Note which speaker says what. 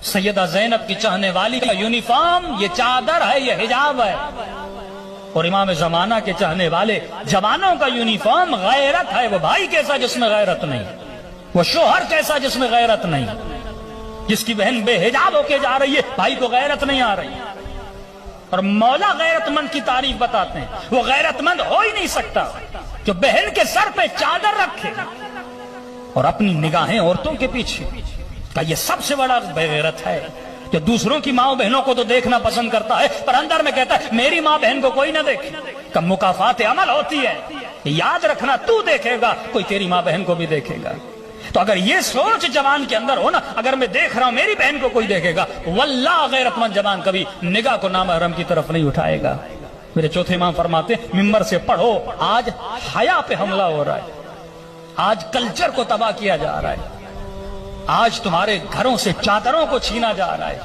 Speaker 1: سیدہ زینب کی چاہنے والی کا یونیفارم یہ چادر ہے، یہ حجاب ہے، اور امام زمانہ کے چاہنے والے جوانوں کا یونیفارم غیرت ہے۔ وہ بھائی کیسا جس میں غیرت نہیں، وہ شوہر کیسا جس میں غیرت نہیں، جس کی بہن بے حجاب ہو کے جا رہی ہے بھائی کو غیرت نہیں آ رہی۔ اور مولا غیرت مند کی تعریف بتاتے ہیں، وہ غیرت مند ہو ہی نہیں سکتا جو بہن کے سر پہ چادر رکھے اور اپنی نگاہیں عورتوں کے پیچھے۔ کہ یہ سب سے بڑا بے غیرت ہے جو دوسروں کی ماں بہنوں کو تو دیکھنا پسند کرتا ہے پر اندر میں کہتا ہے میری ماں بہن کو کوئی نہ دیکھے۔ کہ مکافات عمل ہوتی ہے، یاد رکھنا تو دیکھے گا کوئی تیری ماں بہن کو بھی دیکھے گا۔ تو اگر یہ سوچ جوان کے اندر ہو نا، اگر میں دیکھ رہا ہوں میری بہن کو کوئی دیکھے گا، واللہ غیرت مند جوان کبھی نگاہ کو نامحرم کی طرف نہیں اٹھائے گا۔ میرے چوتھے امام فرماتے ہیں ممبر سے پڑھو، آج حیا پہ حملہ ہو رہا ہے، آج کلچر کو تباہ کیا جا رہا ہے، آج تمہارے گھروں سے چادروں کو چھینا جا رہا ہے۔